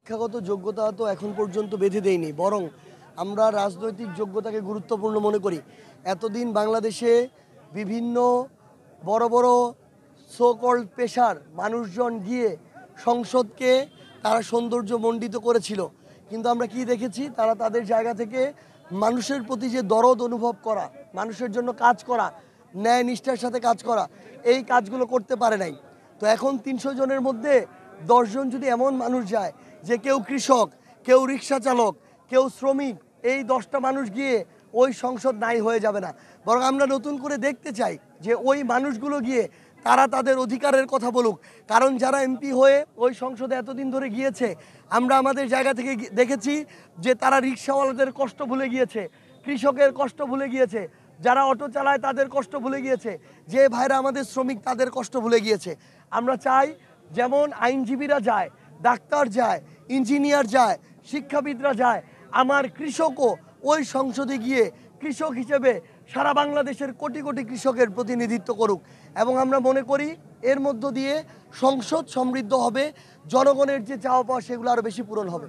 শিক্ষাগত যোগ্যতা তো এখন পর্যন্ত বেঁধে দেয়নি, বরং আমরা রাজনৈতিক যোগ্যতাকে গুরুত্বপূর্ণ মনে করি। এতদিন বাংলাদেশে বিভিন্ন বড় বড় সো কল্ড পেশার মানুষজন গিয়ে সংসদকে তারা সৌন্দর্যমণ্ডিত করেছিল, কিন্তু আমরা কি দেখেছি, তারা তাদের জায়গা থেকে মানুষের প্রতি যে দরদ অনুভব করা, মানুষের জন্য কাজ করা, ন্যায় নিষ্ঠার সাথে কাজ করা, এই কাজগুলো করতে পারে নাই। তো এখন ৩০০ জনের মধ্যে ১০ জন যদি এমন মানুষ যায় যে কেউ কৃষক, কেউ রিক্সা চালক, কেউ শ্রমিক, এই 10টা মানুষ গিয়ে ওই সংসদ নাই হয়ে যাবে না, বরং আমরা নতুন করে দেখতে চাই যে ওই মানুষগুলো গিয়ে তারা তাদের অধিকারের কথা বলুক। কারণ যারা এমপি হয়ে ওই সংসদে এতদিন ধরে গিয়েছে, আমরা আমাদের জায়গা থেকে দেখেছি যে তারা রিক্সাওয়ালাদের কষ্ট ভুলে গিয়েছে, কৃষকের কষ্ট ভুলে গিয়েছে, যারা অটো চালায় তাদের কষ্ট ভুলে গিয়েছে, যে ভাইরা আমাদের শ্রমিক তাদের কষ্ট ভুলে গিয়েছে। আমরা চাই যেমন আইনজীবীরা যায়, ডাক্তার যায়, ইঞ্জিনিয়ার যায়, শিক্ষাবিদরা যায়, আমার কৃষকও ওই সংসদে গিয়ে কৃষক হিসেবে সারা বাংলাদেশের কোটি কোটি কৃষকের প্রতিনিধিত্ব করুক। এবং আমরা মনে করি এর মধ্য দিয়ে সংসদ সমৃদ্ধ হবে, জনগণের যে চাওয়া পাওয়া সেগুলো আরও বেশি পূরণ হবে।